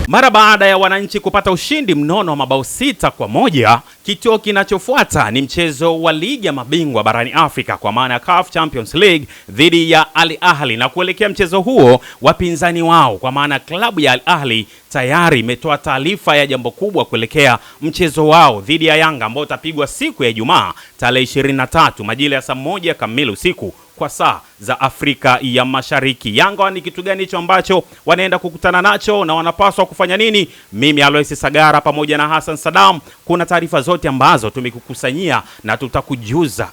Mara baada ya wananchi kupata ushindi mnono wa mabao 6-1, kituo kinachofuata ni mchezo wa ligi ya mabingwa barani Afrika kwa maana ya CAF Champions League dhidi ya Al Ahly, na kuelekea mchezo huo wapinzani wao kwa maana klabu ya Al Ahly tayari imetoa taarifa ya jambo kubwa kuelekea mchezo wao dhidi ya Yanga ambao utapigwa siku ya Ijumaa tarehe 23 majira ya saa 1 kamili usiku kwa saa za Afrika ya Mashariki. Yanga ni kitu gani hicho ambacho wanaenda kukutana nacho na wanapaswa kufanya nini? Mimi Alois Sagara pamoja na Hassan Saddam, kuna taarifa zote ambazo tumekukusanyia na tutakujuza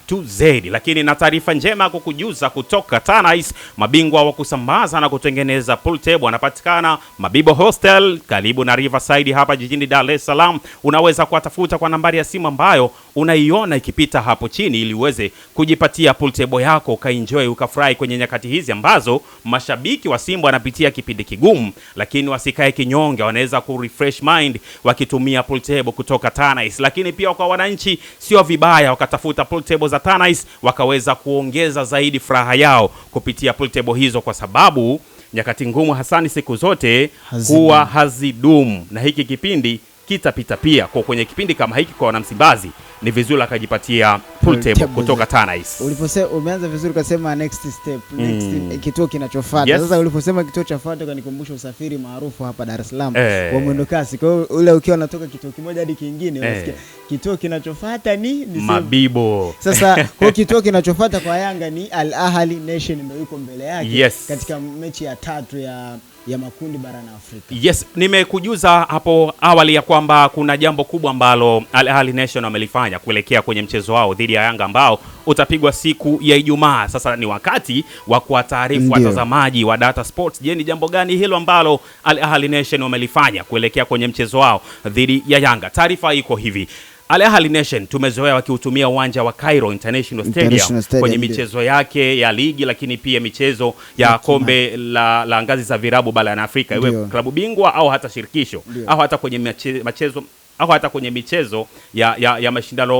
to Z. Lakini na taarifa njema kukujuza kutoka Tanais, mabingwa wa kusambaza na kutengeneza pool table wanapatikana Mabibo Hostel karibu na Riverside hapa jijini Dar es Salaam. Unaweza kuwatafuta kwa nambari ya simu ambayo unaiona ikipita hapo chini ili uweze kujipatia pool table yako ukaenjoy ukafurahi kwenye nyakati hizi ambazo mashabiki wa Simba wanapitia kipindi kigumu, lakini wasikae kinyonge, wanaweza ku refresh mind wakitumia pool table kutoka Tanais. Lakini pia kwa wananchi sio vibaya wakatafuta pool table za Tanais wakaweza kuongeza zaidi furaha yao kupitia pool table hizo, kwa sababu nyakati ngumu Hasani siku zote huwa hazidumu, na hiki kipindi kitapita pia. Kwa kwenye kipindi kama hiki kwa wanamsimbazi ni vizuri akajipatia pool table kutoka Tanais. Uliposema umeanza vizuri ukasema next step, next kituo kinachofuata. Yes. Sasa uliposema kituo chafuata kanikumbusha usafiri maarufu hapa Dar es Salaam wa mwendokasi. Kwa hiyo ule ukiwa unatoka kituo kimoja hadi kingine unasikia kituo kinachofuata ni Mabibo. Sasa kwa kituo kinachofuata kwa Yanga ni Al Ahly Nation ndio yuko mbele yake. Yes. Katika mechi ya 3 ya makundi barani Afrika. Yes, nimekujuza hapo awali ya kwamba kuna jambo kubwa ambalo Al Ahly Nation wamelifanya kuelekea kwenye mchezo wao dhidi ya Yanga ambao utapigwa siku ya Ijumaa. Sasa ni wakati wa kuwataarifu watazamaji wa Data Sports. Je, ni jambo gani hilo ambalo Al Ahly Nation wamelifanya kuelekea kwenye mchezo wao dhidi ya Yanga? Taarifa iko hivi. Al Ahly Nation tumezoea wakiutumia uwanja wa Cairo International Stadium kwenye michezo yake ya ligi, lakini pia michezo ya kombe la ngazi za virabu barani Afrika, iwe klabu bingwa au hata shirikisho au hata kwenye michezo ya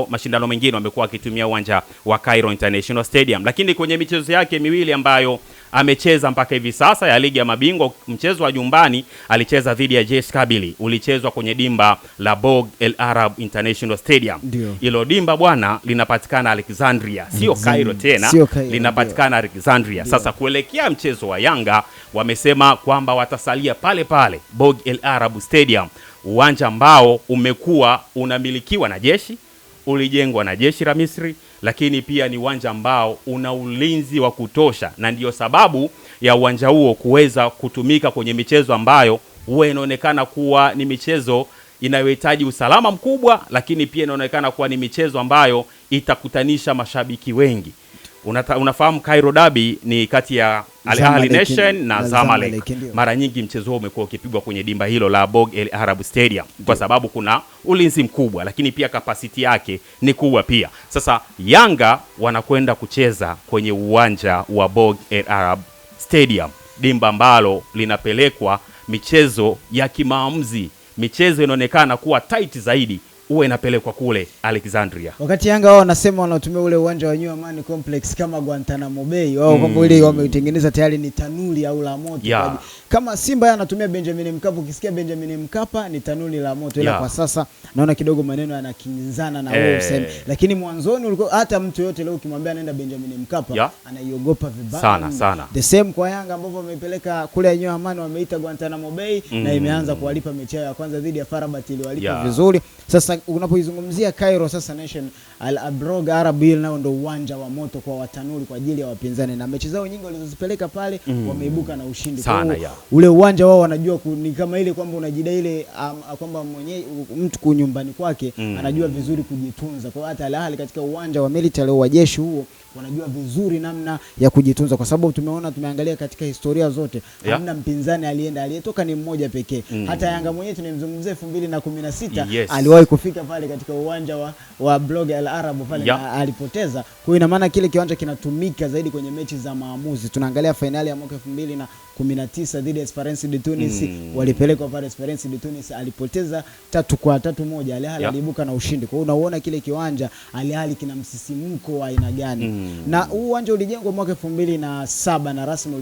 mashindano mengine wamekuwa wakitumia uwanja wa Cairo International Stadium. Lakini kwenye michezo yake miwili ambayo amecheza mpaka hivi sasa ya ligi ya mabingwa, mchezo wa nyumbani alicheza dhidi ya JS Kabylie, ulichezwa kwenye dimba la Borg El Arab International Stadium. Hilo dimba bwana linapatikana Alexandria, sio Cairo tena, linapatikana Alexandria. Sasa kuelekea mchezo wa Yanga wamesema kwamba watasalia pale pale Borg El Arab Stadium, uwanja ambao umekuwa unamilikiwa na jeshi, ulijengwa na jeshi la Misri, lakini pia ni uwanja ambao una ulinzi wa kutosha, na ndiyo sababu ya uwanja huo kuweza kutumika kwenye michezo ambayo huwa inaonekana kuwa ni michezo inayohitaji usalama mkubwa, lakini pia inaonekana kuwa ni michezo ambayo itakutanisha mashabiki wengi. Unafahamu Cairo Derby ni kati ya Al Ahly Nation na Zamalek. Mara nyingi mchezo huo umekuwa ukipigwa kwenye dimba hilo la Borg El Arab Stadium kwa sababu kuna ulinzi mkubwa, lakini pia kapasiti yake ni kubwa pia. Sasa Yanga wanakwenda kucheza kwenye uwanja wa Borg El Arab Stadium, dimba ambalo linapelekwa michezo ya kimaamuzi. Michezo inaonekana kuwa tight zaidi uwe inapelekwa kule Alexandria. Wakati Yanga wao wanasema wanatumia ule uwanja wa New Amani Complex kama Guantanamo Bay, wao kwamba ile wametengeneza tayari ni tanuri au la moto. Kama Simba anatumia Benjamin Mkapa, ukisikia Benjamin Mkapa ni tanuri la moto, ila kwa sasa naona kidogo maneno yanakinzana na wao useme. Lakini mwanzoni ulikuwa hata mtu yote leo ukimwambia nenda Benjamin Mkapa anaiogopa vibaya. Sana. The same kwa Yanga ambapo wameipeleka kule New Amani, wameita Guantanamo Bay na imeanza kuwalipa mechi ya kwanza dhidi ya Farabat iliwalipa vizuri. Sasa unapoizungumzia Cairo sasa Nation Al Borg Arab Hill nao ndio uwanja wa moto kwa watanuri kwa ajili ya wapinzani, na mechi zao nyingi walizozipeleka pale wameibuka na ushindi. Kwa ule uwanja wao wanajua ni kama ile kwamba unajidai ile kwamba mwenyewe mtu nyumbani kwake anajua vizuri kujitunza. Kwa hata Al Ahly katika uwanja wa military wa jeshi huo wanajua vizuri namna ya kujitunza, kwa sababu tumeangalia katika historia zote hamna mpinzani aliyetoka ni mmoja pekee. Hata Yanga mwenyewe tunamzungumzia 2016 aliwahi kufika pale katika uwanja wa Borg El Arab pale na alipoteza. Kwa hiyo ina maana kile kiwanja kinatumika zaidi kwenye mechi za maamuzi. Tunaangalia finali ya mwaka 19 dhidi ya Esperance de Tunis. Walipelekwa pale Esperance de Tunis, alipoteza 3-1. Al Ahly aliibuka na ushindi. Kwa hiyo unaona kile kiwanja Al Ahly kina msisimko wa aina gani. Na huu uwanja ulijengwa mwaka 2007 na rasmi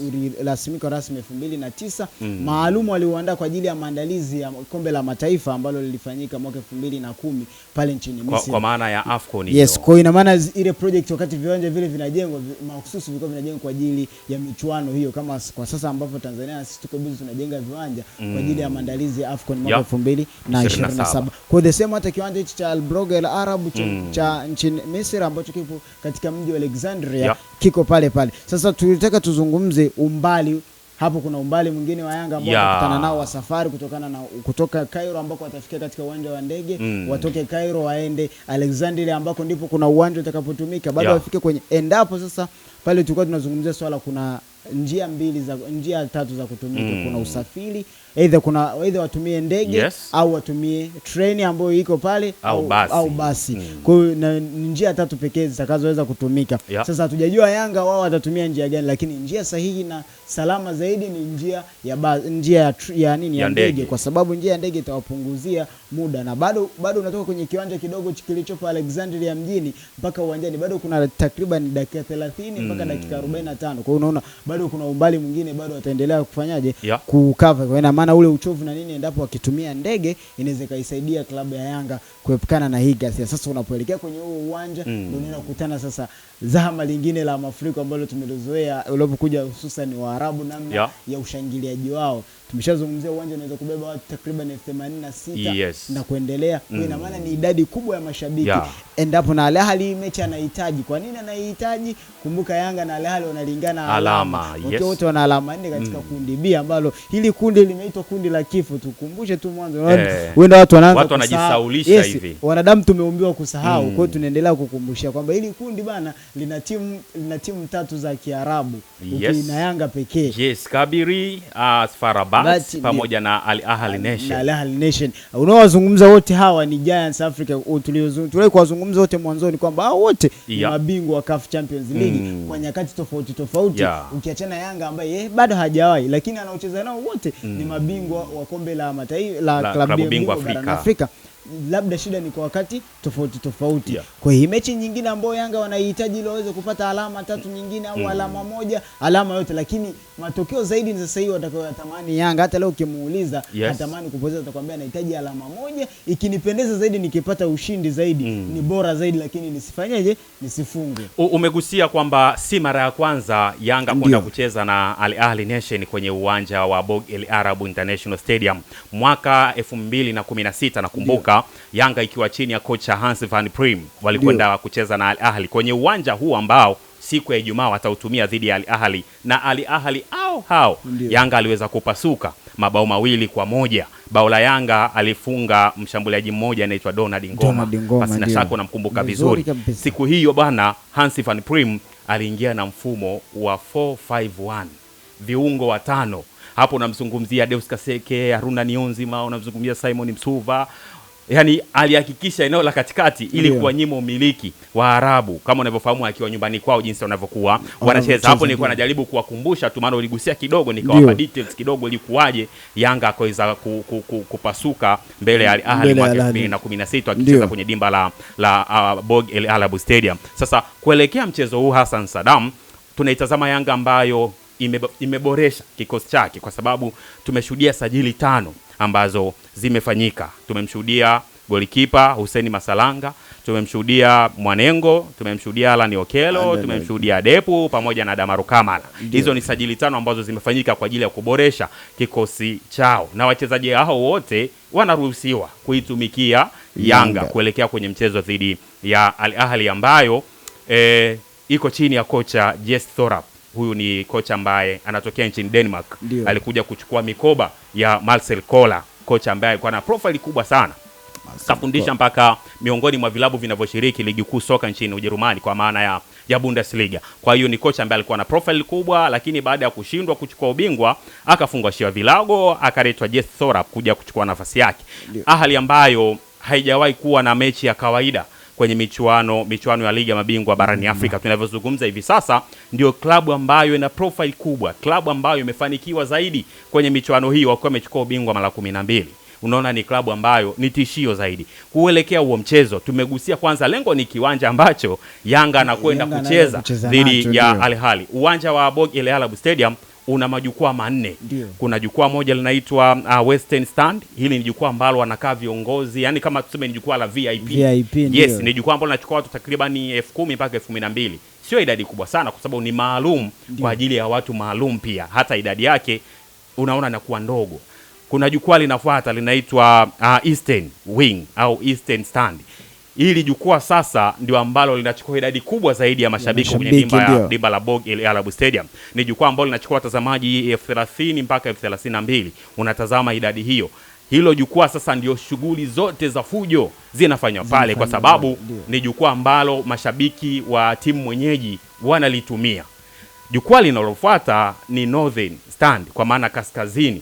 ulilasimika rasmi 2009. Maalumu aliuandaa kwa ajili ya maandalizi ya kombe la mataifa ambalo lilifanyika mwaka 2010 pale nchini Misri. Kwa maana ya AFCON. Yes, kwa ina maana ile project wakati viwanja vile vinajengwa mahususi vilikuwa vinajengwa kwa ajili ya michuano hiyo, kama kwa sasa ambapo Tanzania sisi tuko busy tunajenga viwanja kwa ajili ya maandalizi ya AFCON mwaka 2027. Kwa the same hata kiwanja hichi cha Al Brog Al Arab cha nchini Misri ambacho kipo katika mji wa Alexandria kiko pale pale. Sasa tulitaka tuzungumze umbali hapo. Kuna umbali mwingine wa Yanga ambao watakutana nao wa safari kutoka Cairo ambako watafikia katika uwanja wa ndege, watoke Cairo waende Alexandria ambako ndipo kuna uwanja utakapotumika, bado wafike kwenye endapo. Sasa pale tulikuwa tunazungumzia swala, kuna njia tatu za kutumika. Kuna usafiri, either watumie ndege au watumie treni ambayo iko pale au basi. Kwa hiyo na njia tatu pekee zitakazoweza kutumika. Sasa hatujajua Yanga wao watatumia njia gani, lakini njia sahihi na salama zaidi ni njia ya ndege, kwa sababu njia ya ndege itawapunguzia muda, na bado unatoka kwenye kiwanja kidogo kilichopo Alexandria mjini mpaka uwanjani bado kuna takriban dakika 30 mpaka dakika 45. Kwa hiyo unaona bado kuna umbali mwingine, bado wataendelea kufanyaje kukava. Kwa maana ule uchovu na nini, endapo wakitumia ndege inaweza kaisaidia klabu ya Yanga kuepukana na hii ghasia. Sasa unapoelekea kwenye huo uwanja ndio unaenda kukutana sasa zama lingine la mafuriko ambalo tumelozoea ulipokuja hususan Waarabu, namna ya ushangiliaji wao. Tumeshazungumzia uwanja unaweza kubeba watu takriban 86 na kuendelea. Kwa ina maana ni idadi kubwa ya mashabiki. Endapo na Al Ahly mechi anahitaji. Kwa nini anahitaji? Kumbuka Yanga na Al Ahly wanalingana alama. Wote wana alama 4 katika kundi B, ambalo hili kundi limeitwa kundi la kifo. Tukumbushe tu mwanzo. Wenda watu wanajisaulisha hivi. Wanadamu tumeumbiwa kusahau. Kwa hiyo tunaendelea kukumbushia kwamba hili kundi bana lina timu 3 za Kiarabu. Na Yanga pekee. Kabiri, Farabat pamoja na Al Ahly Nation. Unaowazungumza wote hawa ni Giants Africa. Tuliwahi kuwazungumza wote mwanzoni kwamba hao wote ni mabingwa wa CAF Champions League kwa nyakati tofauti. Ukiachana Yanga ambaye bado hajawahi, lakini anaocheza nao wote ni mabingwa wa kombe la mataifa la klabu bingwa barani Afrika. Labda shida ni kwa wakati tofauti. Kwa hii mechi nyingine ambayo Yanga wanahitaji ili waweze kupata alama 3 nyingine au alama 1, alama yote, lakini matokeo zaidi ni sasa hivi watakayotamani Yanga. Hata leo ukimuuliza natamani kupoteza, atakwambia anahitaji alama 1, ikinipendeza zaidi nikipata ushindi zaidi ni bora zaidi, lakini nisifanyeje, nisifunge. Umegusia kwamba si mara ya kwanza Yanga kwenda kucheza na Al Ahly Nation kwenye uwanja wa Borg El Arab International Stadium mwaka 2016. Nakumbuka Yanga ikiwa chini ya kocha Hans van Prim walikwenda kucheza na Al Ahly kwenye uwanja huu ambao siku ya Ijumaa watautumia dhidi ya Al Ahly, na Al Ahly Yanga aliweza kupasuka mabao 2-1. Bao la Yanga alifunga mshambuliaji mmoja anaitwa Donald Ngoma. Basi na shaka unamkumbuka vizuri. Siku hiyo bana Hans van Prim aliingia na mfumo wa 4-5-1, viungo 5. Hapo unamzungumzia Deus Kaseke, Haruna Niyonzima, unamzungumzia Simon Msuva. Yani alihakikisha eneo la katikati ili kuwanyima umiliki wa Arabu, kama unavyofahamu akiwa nyumbani kwao jinsi wanavyokuwa wanacheza. Hapo nilikuwa najaribu kuwakumbusha tu, maana uligusia kidogo nikawapa details kidogo ilikuwaje Yanga akaweza kupasuka mbele ya Al Ahly mwaka 2016 akicheza kwenye dimba la Borg El Arab Stadium. Sasa kuelekea mchezo huu Hassan Saddam, tunaitazama Yanga ambayo imeboresha kikosi chake, kwa sababu tumeshuhudia sajili 5 ambazo zimefanyika. Tumemshuhudia golikipa Hussein Masalanga, tumemshuhudia Mwanengo, tumemshuhudia Alan Okelo, tumemshuhudia Depu pamoja na Damaru Kamara. Hizo ni sajili 5 ambazo zimefanyika kwa ajili ya kuboresha kikosi chao, na wachezaji hao wote wanaruhusiwa kuitumikia Yanga kuelekea kwenye mchezo dhidi ya Al Ahly ambayo iko chini ya kocha Jess Thorap. Huyu ni kocha ambaye anatokea nchini Denmark. Alikuja kuchukua mikoba ya Marcel Koller, kocha ambaye alikuwa na profile kubwa sana. Kafundisha mpaka miongoni mwa vilabu vinavyoshiriki ligi kuu soka nchini Ujerumani kwa maana ya Bundesliga. Kwa hiyo ni kocha ambaye alikuwa na profile kubwa, lakini baada ya kushindwa kuchukua ubingwa akafungwa shia vilago, akaletwa Jess Thorap kuja kuchukua nafasi yake. Ahly ambayo haijawahi kuwa na mechi ya kawaida kwenye michuano ya ligi ya mabingwa barani Afrika. Tunavyozungumza hivi sasa ndio klabu ambayo ina profile kubwa, klabu ambayo imefanikiwa zaidi kwenye michuano hii, wakiwa wamechukua ubingwa mara 12. Unaona ni klabu ambayo ni tishio zaidi kuelekea huo mchezo. Tumegusia kwanza, lengo ni kiwanja ambacho Yanga anakwenda kucheza dhidi ya Al Ahly. Uwanja wa Borg El Arab Stadium una majukwaa 4. Kuna jukwaa moja linaitwa Western Stand. Hili ni jukwaa ambalo wanakaa viongozi, yani kama tuseme ni jukwaa la VIP. Yes, ni jukwaa ambalo linachukua watu takriban 10,000 mpaka 12,000. Sio idadi kubwa sana kwa sababu ni maalum kwa ajili ya watu maalum pia. Hata idadi yake unaona inakuwa ndogo. Kuna jukwaa linafuata linaitwa Eastern Wing au Eastern Stand. Hili jukwaa sasa ndio ambalo linachukua idadi kubwa zaidi ya mashabiki kwenye dimba la Borg El Arab Stadium. Ni jukwaa ambalo linachukua watazamaji 30,000 mpaka 32,000. Unatazama idadi hiyo. Hilo jukwaa sasa ndio shughuli zote za fujo zinafanywa pale, kwa sababu ni jukwaa ambalo mashabiki wa timu mwenyeji wanalitumia. Jukwaa linalofuata ni Northern Stand, kwa maana kaskazini.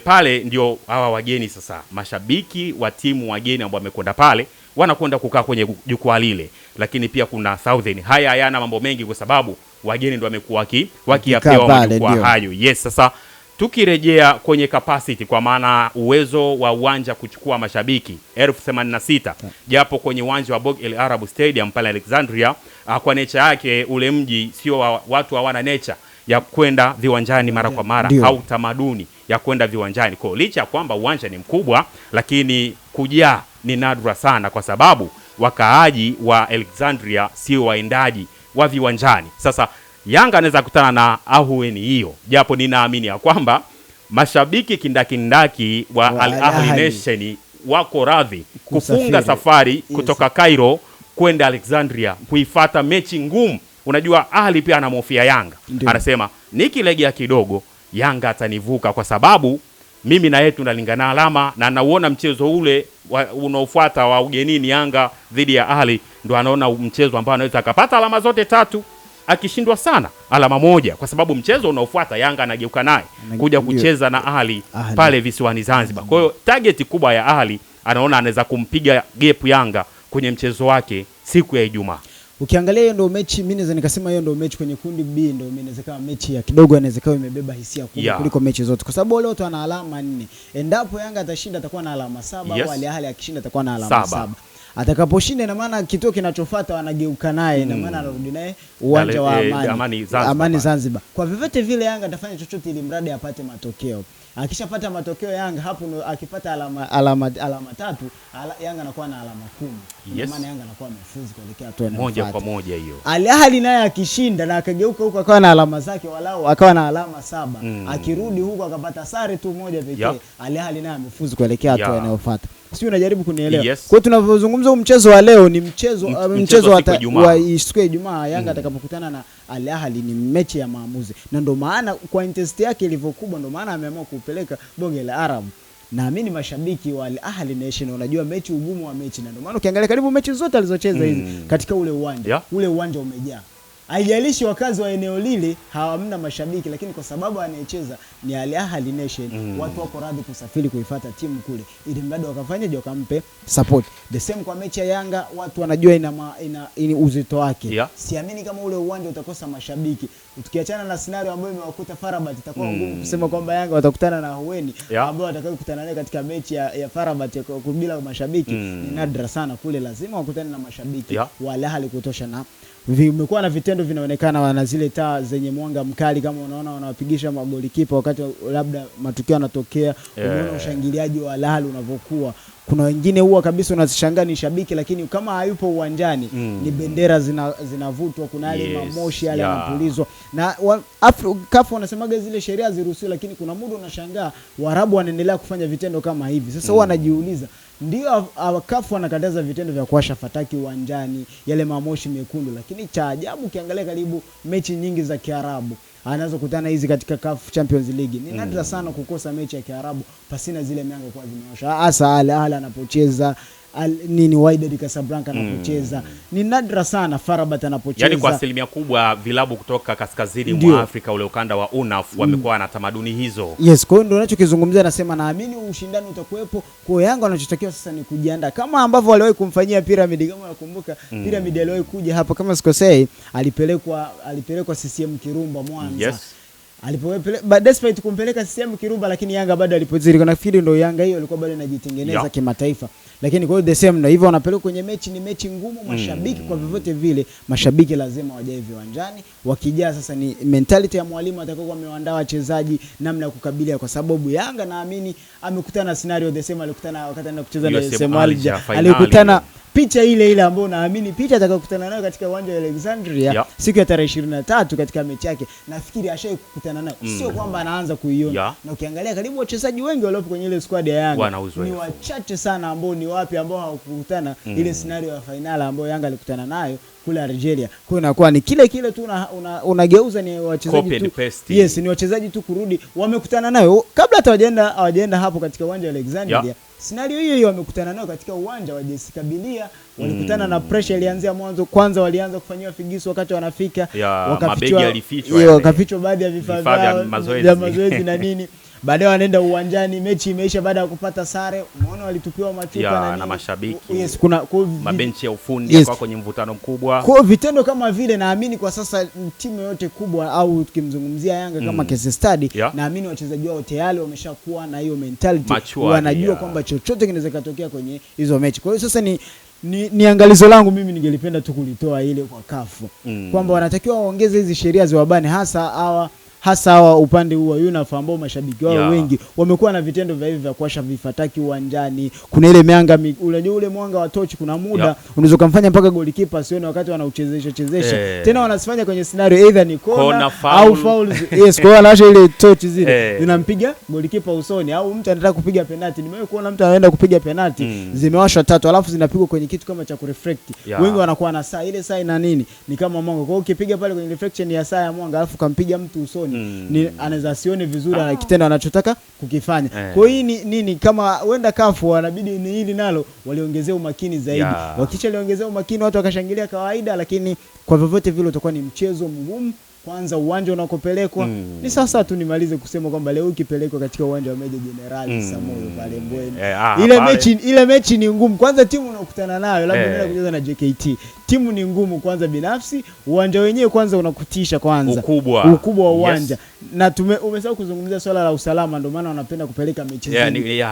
Pale ndio hawa wageni sasa, mashabiki wa timu wageni ambao wamekwenda pale wanakwenda kukaa kwenye jukwaa lile. Lakini pia kuna Southern. Haya hayana mambo mengi kwa sababu wageni ndio wamekuwa wakiapewa majukwaa hayo. Yes, sasa tukirejea kwenye capacity, kwa maana uwezo wa uwanja kuchukua mashabiki 86,000, japo kwenye uwanja wa Borg El Arab Stadium pale Alexandria, kwa nature yake ule mji sio watu hawana nature ya kwenda viwanjani mara kwa mara au tamaduni ya kwenda viwanjani. Kwa licha ya kwamba uwanja ni mkubwa, lakini kujaa ni nadra sana, kwa sababu wakaaji wa Alexandria sio waendaji wa viwanjani. Sasa Yanga anaweza kukutana na ahueni hiyo, japo ninaamini ya kwamba mashabiki kindakindaki wa Al Ahly Nation wako radhi kufunga safari kutoka Cairo kwenda Alexandria kuifuata mechi ngumu. Unajua Ahly pia anamhofia Yanga. Anasema nikilegea kidogo Yanga atanivuka, kwa sababu mimi na yeye tunalingana alama, na nauona mchezo ule unaofuata wa ugenini Yanga dhidi ya Ahly ndo anaona mchezo ambao anaweza akapata alama zote 3, akishindwa sana alama 1, kwa sababu mchezo unaofuata Yanga anageuka naye kuja kucheza na Ahly pale visiwani Zanzibar. Kwa hiyo target kubwa ya Ahly anaona anaweza kumpiga gap Yanga kwenye mchezo wake siku ya Ijumaa. Ukiangalia hiyo ndio mechi, mimi naweza nikasema hiyo ndio mechi kwenye kundi B, ndio inawezekana mechi ya kidogo, inawezekana imebeba hisia kubwa kuliko mechi zote, kwa sababu wale wote wana alama 4. Endapo Yanga atashinda atakuwa na alama 7, au Al Ahly akishinda atakuwa na alama 7. Atakaposhinda ina maana kituo kinachofuata wanageuka naye, ina maana anarudi naye uwanja wa Amani Zanzibar. Kwa vyovyote vile Yanga atafanya chochote ili mradi apate matokeo. Akishapata matokeo Yanga hapo, akipata alama 3, Yanga anakuwa na alama 10. Maana Yanga anakuwa amefuzu kuelekea hatua moja kwa moja hiyo. Al Ahly naye akishinda na akageuka huko akawa na alama zake, walau akawa na alama 7. Akirudi huko akapata sare tu moja pekee, Al Ahly naye amefuzu kuelekea hatua inayofuata. Sio, unajaribu kunielewa? Kwa hiyo tunavyozungumza mchezo wa leo ni mchezo wa siku ya Ijumaa. Yanga atakapokutana na Al Ahly ni mechi ya maamuzi, na ndio maana kwa intensity yake ilivyokuwa, ndio maana ameamua kupeleka Borg El Arab. Naamini mashabiki wa Al Ahly Nation wanajua mechi, ugumu wa mechi, na ndio maana ukiangalia karibu mechi zote alizocheza hizi katika ule uwanja ule uwanja umejaa. Haijalishi wakazi wa eneo lile hamna mashabiki, lakini kwa sababu anayecheza ni Al Ahly Nation, watu wako radhi kusafiri kuifuata timu kule ili mradi wakafanyaje, wakampe support. The same kwa mechi ya Yanga, watu wanajua ina uzito wake. Siamini kama ule uwanja utakosa mashabiki. Tukiachana na scenario ambayo imewakuta Farabat, itakuwa ngumu kusema kwamba Yanga watakutana na Ahueni ambao watakayokutana naye katika mechi ya Farabat bila mashabiki. Ni nadra sana, kule lazima wakutane na mashabiki wa Al Ahly kutosha, na vimekuwa na vitendo vinaonekana, wana zile taa zenye mwanga mkali, kama unaona wanawapigisha magoli kipa wakati labda matukio yanatokea. Unaona ushangiliaji wa Al Ahly unavyokuwa. Kuna wengine huwa kabisa unashangaa ni shabiki, lakini kama hayupo uwanjani ni bendera zinavutwa, kuna yale mamoshi yale yanapulizwa. Na CAF wanasemaga zile sheria ziruhusiwi, lakini kuna muda unashangaa Waarabu wanaendelea kufanya vitendo kama hivi. Sasa huwa anajiuliza, ndio CAF wanakataza vitendo vya kuwasha fataki uwanjani, yale mamoshi mekundu, lakini cha ajabu ukiangalia karibu mechi nyingi za Kiarabu anazokutana hizi katika CAF Champions League ni nadra sana kukosa mechi ya Kiarabu pasina zile mianga kwa zimeosha. Hasa Al Ahly anapocheza nini Wydad Casablanca anapocheza. Ni nadra sana FAR Rabat anapocheza. Yaani kwa asilimia kubwa vilabu kutoka kaskazini mwa Afrika ule ukanda wa UNAF wamekuwa na tamaduni hizo. Yes, kwa hiyo ndio ninachokizungumzia, nasema naamini ushindani utakuwepo. Kwa Yanga wanachotakiwa sasa ni kujiandaa kama ambavyo waliwahi kumfanyia Pyramid. Kama unakumbuka Pyramid aliwahi kuja hapa kama sikosei, alipelekwa CCM Kirumba Mwanza. Yes. Despite kumpeleka CCM Kirumba, lakini Yanga bado alipozidi. Kuna nafikiri ndio Yanga hiyo ilikuwa bado inajitengeneza kimataifa. Lakini kwa hiyo the same na hivyo wanapeleka kwenye mechi, ni mechi ngumu. Mashabiki kwa vyovyote vile, mashabiki lazima wajae viwanjani. Wakijaa sasa ni mentality ya mwalimu atakayokuwa amewaandaa wachezaji namna ya kukabilia, kwa sababu Yanga naamini amekutana na scenario the same alikutana wakati anaenda kucheza na USM Alger. Alikutana picha ile ambayo naamini picha atakayokutana nayo katika uwanja wa Alexandria siku ya tarehe 23 katika mechi yake, nafikiri ashai kukutana nayo. Sio kwamba anaanza kuiona. Na ukiangalia karibu wachezaji wengi waliopo kwenye ile squad ya Yanga ni wachache sana ambao ni wapi ambao hawakukutana ile scenario ya finali ambayo Yanga alikutana nayo kule Algeria. Kwa inakuwa ni kile tu unageuza ni wachezaji tu. Yes, ni wachezaji tu kurudi wamekutana nayo kabla hata hawajaenda hapo katika uwanja wa Alexandria. Scenario hiyo wamekutana nayo katika uwanja wa JS Kabylie. Walikutana na pressure ilianzia mwanzo. Kwanza walianza kufanywa figisu wakati wanafika, wakafichwa baadhi ya vifaa vya mazoezi na nini. Baadaye wanaenda uwanjani, mechi imeisha baada ya kupata sare. Umeona walitupiwa machupa na mashabiki. Yes, kuna mabenchi ya ufundi kwa kwenye mvutano mkubwa. Kwa vitendo kama vile naamini kwa sasa timu yote kubwa au tukimzungumzia Yanga kama case study, naamini wachezaji wao tayari wameshakuwa na hiyo mentality. Wanajua kwamba chochote kinaweza kutokea kwenye hizo mechi. Kwa hiyo sasa ni angalizo langu mimi, ningelipenda tu kulitoa ile kwa kafu kwamba wanatakiwa waongeze hizi sheria ziwabane hasa hawa upande huu wa UNAF ambao mashabiki wao wengi wamekuwa na vitendo vya hivi vya kuwasha vifataki uwanjani. Kuna ile mianga unajua ule mwanga wa tochi, kuna muda unaweza kumfanya mpaka goalkeeper asione wakati wanauchezesha tena wanasifanya kwenye scenario either ni corner au foul. Yes, kwa anaacha ile tochi zile zinampiga goalkeeper usoni, au mtu anataka kupiga penalty. Nimewahi kuona mtu anaenda kupiga penalty zimewashwa 3 alafu zinapigwa kwenye kitu kama cha kureflect. Wengi wanakuwa na saa ile saa ina nini, ni kama mwanga. Kwa hiyo ukipiga pale kwenye reflection ya saa ya mwanga alafu kampiga mtu usoni, ni anaweza asione vizuri na kitendo anachotaka kukifanya. Kwa hiyo nini kama wenda kafu wanabidi ni hili nalo waliongezea umakini zaidi. Wakisha liongezea umakini watu wakashangilia kawaida, lakini kwa vyovyote vile utakuwa ni mchezo mgumu. Kwanza uwanja unakopelekwa ni sasa tu nimalize kusema kwamba leo ukipelekwa katika uwanja wa Meja Jenerali Samoyo pale Mbweni, ile mechi ni ngumu. Kwanza timu unakutana nayo labda unaenda kucheza na JKT, timu ni ngumu kwanza binafsi, uwanja wenyewe kwanza unakutisha kwanza ukubwa wa uwanja. Na umesahau kuzungumzia swala la usalama, ndio maana wanapenda kupeleka mechi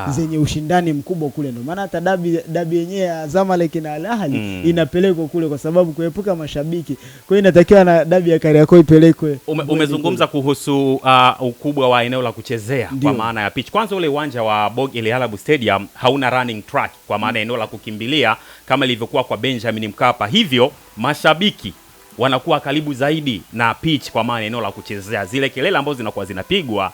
zenye ushindani mkubwa kule. Ndio maana hata dabi yenyewe ya Zamalek na Al Ahly inapelekwa kule kwa sababu kuepuka mashabiki. Kwa hiyo inatakiwa na dabi ya Kariakoo ipelekwe. Umezungumza kuhusu ukubwa wa eneo la kuchezea kwa maana ya pitch. Kwanza ule uwanja wa Bog El Halabu Stadium hauna running track kwa maana eneo la kukimbilia kama ilivyokuwa kwa Benjamin Mkapa. Hivyo mashabiki wanakuwa karibu zaidi na pitch kwa maana eneo la kuchezea. Zile kelele ambazo zinakuwa zinapigwa,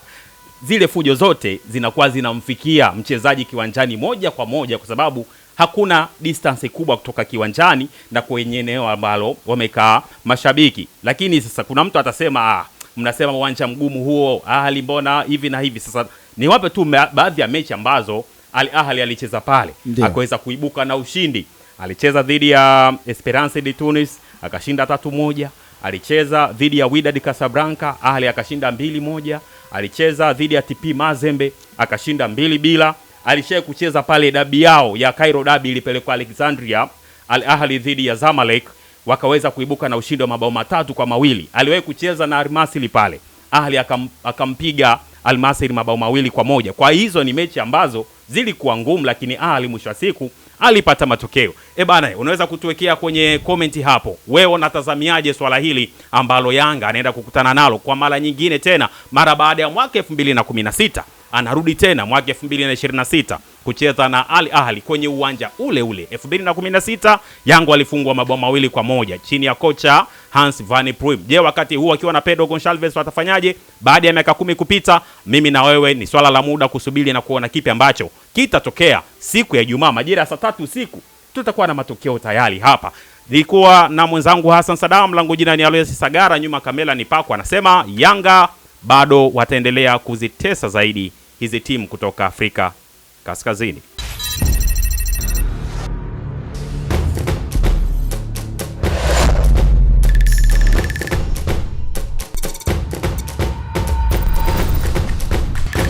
zile fujo zote zinakuwa zinamfikia mchezaji kiwanjani moja kwa moja, kwa sababu hakuna distance kubwa kutoka kiwanjani na kwenye eneo ambalo wamekaa mashabiki. Lakini sasa kuna mtu atasema mnasema uwanja mgumu huo, Ahli mbona hivi na hivi. Sasa niwape tu baadhi ya mechi ambazo Al Ahly alicheza pale akaweza kuibuka na ushindi. Alicheza dhidi ya Esperance de Tunis akashinda 3-1. Alicheza dhidi ya Wydad Casablanca, Ahli akashinda 2-1. Alicheza dhidi ya TP Mazembe akashinda 2-0. Alishaye kucheza pale dabi yao ya Cairo dabi ilipelekwa Alexandria, Al Ahly dhidi ya Zamalek, wakaweza kuibuka na ushindi wa mabao 3-2. Aliwahi kucheza na Al Masry pale, Ahli akampiga Al Masry mabao 2-1. Kwa hizo ni mechi ambazo zilikuwa ngumu, lakini Ahli mwisho wa siku alipata matokeo. Bana, unaweza kutuwekea kwenye comment hapo, wewe unatazamiaje swala hili ambalo Yanga anaenda kukutana nalo kwa mara nyingine tena mara baada ya mwaka 2016. Anarudi tena mwaka 2026 kucheza na Al Ahly kwenye uwanja ule ule. 2016 Yanga walifungwa mabao 2-1 chini ya kocha Hans van Pruim. Je, wakati huu akiwa na Pedro Gonçalves watafanyaje baada ya miaka 10 kupita? Mimi na wewe ni swala la muda kusubiri na kuona kipi ambacho kitatokea siku ya Ijumaa majira ya saa 3 usiku. Tutakuwa na matokeo tayari hapa. Nilikuwa na mwenzangu Hassan Sadam, langu jina ni Aloyes Sagara, nyuma kamera ni Pako. Anasema Yanga bado wataendelea kuzitesa zaidi hizi timu kutoka Afrika Kaskazini.